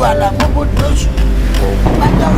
gbogbo àlàgbogbo lóṣù lájà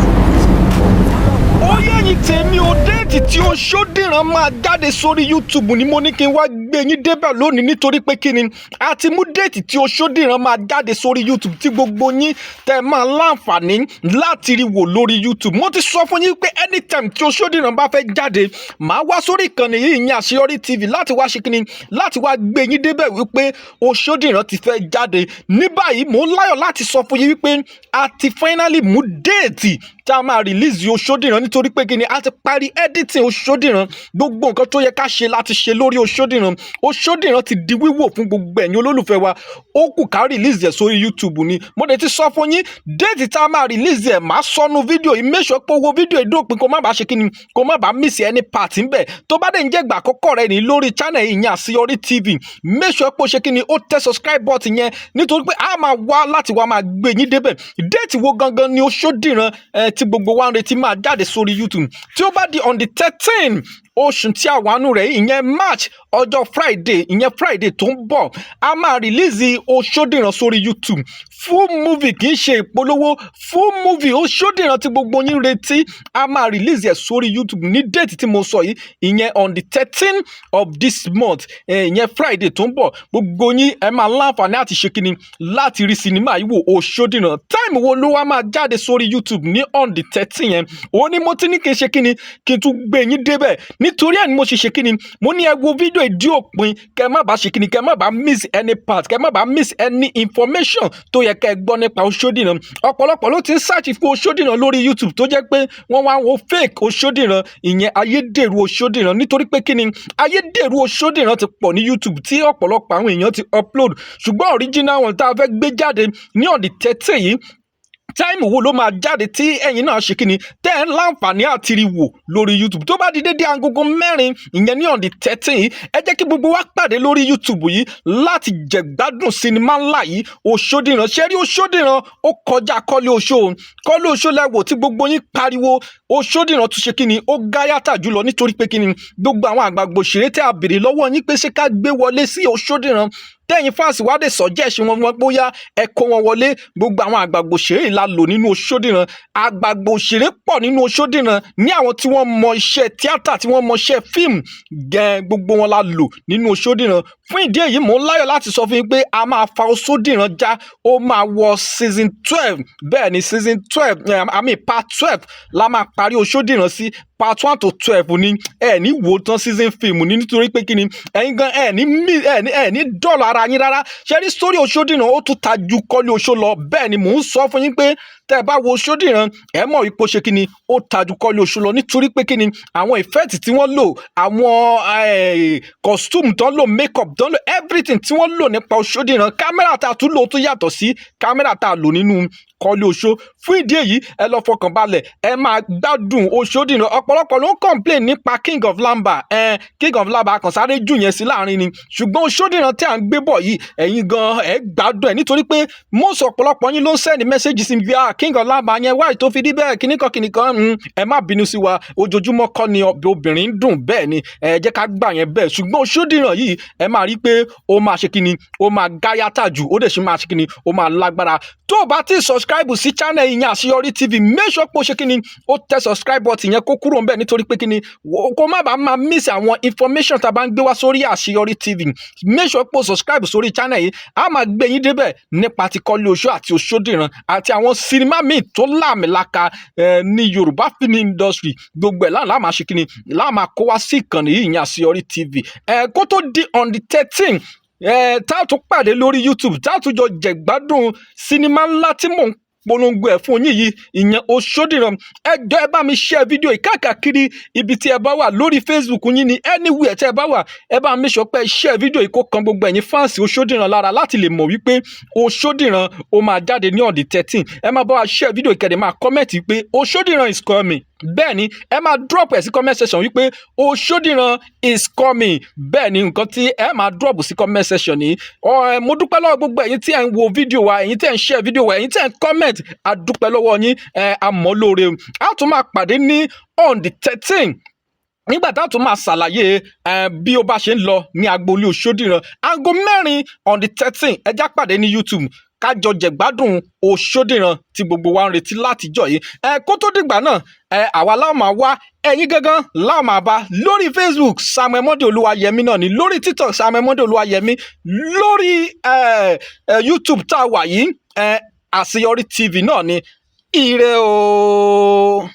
ó yẹ̀yìn tèmi ò déètì tí Osodiran máa jáde sórí YouTube ni mo ní kí n wá gbé yín débẹ̀ lónìí nítorí pé kí ni a ti mú déètì tí Osodiran máa jáde sórí YouTube tí gbogbo yín tẹ́ máa láǹfààní láti rí wò lórí YouTube. Mo ti sọ fún yín pé anytime tí Osodiran bá fẹ́ jáde màá wá sórí ìkànnì yìí ìyẹn Àṣeyọrí TV láti wá ṣe kí ni láti wá gbé yín débẹ̀ wípé Osodiran ti fẹ́ jáde. Ní báyìí mò ń láyọ̀ láti sọ fún yín wípé a ti finally mú déètì tá a máa release Osodiran nítorí pé kí ni a ti parí editing Osodiran gbogbo nǹkan tó yẹ ká ṣe láti ṣe lórí Osodiran. Osodiran ti di wíwò fún gbogbo ẹ̀yin olólùfẹ́ wa ó kù ká release ẹ̀ sórí YouTube ni mo dẹ̀ ti sọ fún yín déètì tá a máa release ẹ̀ máa sọnù fídíò yìí make sure pé owó fídíò ìdópin kó má bàa ṣe kí ni kó má bàa miss any part ńbẹ̀ tó bá dẹ̀ ń jẹ́ ìgbà àkọ́kọ́ rẹ ní lórí channel yìí ìyẹn Àṣeyọrí TV make sure pé ó ṣe kí ni ó tẹ subscribe button yẹn nítorí pé a máa wá láti wá máa gbé yín débẹ̀ déètì wo gangan ni Osodiran tí gbogbo wa ń retí máa jáde sórí YouTube tí ó bá di on the 13 oṣù tí a wà nù rẹ̀ ìyẹn March ọjọ́ Friday tó ń bọ̀ a máa release Osodiran sórí YouTube full movie kì í ṣe ìpolówó full movie Osodiran tí gbogbo yín retí a máa release ẹ̀ sórí YouTube ní déètì tí mo sọ yìí ìyẹn on the 13 of this month ìyẹn Friday tó ń bọ̀ gbogbo yín ẹ máa láǹfààní àti ṣe kíni láti rí sinimá yìí wò Osodiran time wo ló wá máa jáde sórí YouTube ní on the 13 yẹn òun ni mo ti ní kí n ṣe kíni kí n tún gbé yín débẹ̀ nítorí ẹ̀ ni mo ṣe kíni mo ní ẹ wo fídíò ìdí òpin kẹ má bàa ṣe kíni kẹ má bàa miss any part kẹ má bàa miss any information tó yẹ kẹ gbọ́ nípa Osodiran ọ̀pọ̀lọpọ̀ ló ti ń search fún Osodiran lórí YouTube tó jẹ́ pé wọ́n wá wo fake Osodiran ìyẹn ayédèrú Osodiran nítorí pé kíni ayédèrú Osodiran ti pọ̀ ní YouTube tí ọ̀pọ̀lọpọ̀ àwọn èèyàn ti upload ṣùgbọ́n original one tá a fẹ́ gbé jáde ní on the 13 yìí táìmù wo ló máa jáde tí ẹ̀yin náà ṣe kíni tẹ́ ẹ̀ ń láǹfààní àti rí wò lórí YouTube tó bá di dédé agogo 4 ìyẹn ní on the 13 yìí ẹ jẹ́ kí gbogbo wa pàdé lórí YouTube yìí láti jẹ̀gbádùn sinimá ńlá yìí Osodiran ṣe rí Osodiran ó kọjá kọ́lé oṣó lẹ́wọ̀ tí gbogbo yín pariwo Osodiran tún ṣe kíni ó gáyàtà jùlọ nítorí pé kíni gbogbo àwọn àgbààgbà òṣèré tẹ́ a béèrè lọ́wọ́ yín pé ṣé ká gbé wọlé sí Osodiran tẹ́yìn fáǹsì wá dé suggest wọn bóyá ẹ kó wọn wọlé gbogbo àwọn àgbààgbà òṣèré la lò nínú Osodiran àgbààgbà òṣèré pọ̀ nínú Osodiran ní àwọn tí wọ́n mọ iṣẹ́ tíátà tí wọ́n mọ iṣẹ́ fíìmù gbogbo wọn la lò nínú Osodiran fún ìdí èyí mò ń láyọ̀ láti sọ fún yín pé a máa fa Osodiran já ó máa wọ season 12 bẹ́ẹ̀ ni season 12 part 12 la máa parí Osodiran sí part 1 to 12 ni ẹ ní wò tán season film ni nítorí pé kíni ẹ̀yin gan ẹ ní dọ́là ara yín rárá ṣe rí story Osodiran ó tún ta ju kọ́lé oṣó lọ bẹ́ẹ̀ ni mò ń sọ fún yín pé tẹ́ ẹ bá wo Osodiran ẹ mọ̀ wípé ó ṣe kíni ó ta ju kọ́lé oṣó lọ nítorí pé kíni àwọn effect tí wọ́n lò àwọn costume tán lò makeup tán lò everything tí wọ́n lò nípa Osodiran kámẹ́rà tá a tún lò tó yàtọ̀ sí kámẹ́rà tá a lò nínú kọ́lé oṣó fún ìdí èyí ẹ lọ fọkàn balẹ̀ ẹ máa gbádùn Osodiran ọ̀pọ̀lọpọ̀ ló ń complain nípa King of Lamba àkànṣáré jù yẹn sí láàrin ni ṣùgbọ́n Osodiran tí à ń gbé bọ̀ yìí ẹ̀yin gan ẹ gbádùn ẹ̀ nítorí pé most ọ̀pọ̀lọpọ̀ yín ló ń send message sí mi King of Lamba yẹn wáyé tó fi rí bẹ́ẹ̀ kíníkan ẹ má bínú sí wa ojoojúmọ́ kọ́ ni obìnrin ń dùn bẹ́ẹ̀ ni ẹ jẹ́ ká gbà yẹn bẹ́ẹ̀ ṣùgbọ́n Osodiran yìí ẹ máa rí pé ó máa ṣe kíni ó máa gáyàtà jù ó dẹ̀ ṣe máa ṣe kíni ó máa lágbára tó o bá ti subscribe sí channel yìí Àṣeyọrí TV make sure pé ó ṣe kíni ó tẹ subscribe button yẹn kó kúrò ńbẹ̀ nítorí pé kíni kó má bàa máa miss àwọn information tá a bá ń gbé wá sórí Àṣeyọrí TV make sure pé ó subscribe sórí channel yìí a máa gbé yín débẹ̀ nípa ti kọ́lé oṣó àti Osodiran àti àwọn sinimá míì tó láàmìlaka ní Yorùbá film industry gbogbo ẹ̀ láà máa ṣe kíni láà máa kó wá sí ìkànnì yìí ìyẹn Àṣeyọrí TV kó tó di on the 13 tá a tún pàdé lórí YouTube tá a tún jọ jẹ̀gbádùn sinimá ńlá tí mò ń polongo ẹ̀ fún yín yìí ìyẹn Osodiran ẹ jọ̀ọ́ ẹ bá mi share fídíò yìí káàkiri ibi tí ẹ bá wà lórí Facebook yín ni anywhere tí ẹ bá wà ẹ bá mi sọ pé share fídíò yìí kó kan gbogbo ẹ̀yin fans Osodiran lára láti lè mọ̀ wípé Osodiran ó máa jáde ní on the 13 ẹ máa bá wa share fídíò yìí kẹ́dẹ̀ máa comment pé Osodiran is coming bẹ́ẹ̀ ni ẹ máa drop ẹ̀ sí comment section wípé Osodiran is coming bẹ́ẹ̀ ni nǹkan tí ẹ máa drop sí comment section yìí mo dúpẹ́ lọ́wọ́ gbogbo ẹ̀yin tí ẹ̀ ń wo fídíò wa ẹ̀yin tí ẹ̀ ń share fídíò wa ẹ̀yin tí ẹ̀ ń comment a dúpẹ́ lọ́wọ́ yín àmọ́ lóore a tún máa pàdé ní on the 13 nígbà tá a tún máa ṣàlàyé bí ó bá ṣe ń lọ ní agboolé Osodiran aago 4 on the 13 ẹ já pàdé ní YouTube kájọ jẹ̀gbádùn Òṣódìran tí gbogbo wa ń retí látijọ́ yìí kó tó dìgbà náà àwa láwọn máa wá ẹ̀yin gangan láwọn máa bá lórí Facebook Samuel Monday Olúwayẹmí náà ni lórí TikTok Samuel Monday Olúwayẹmí lórí YouTube tá a wà yìí Àṣeyọrí TV náà ni ire o.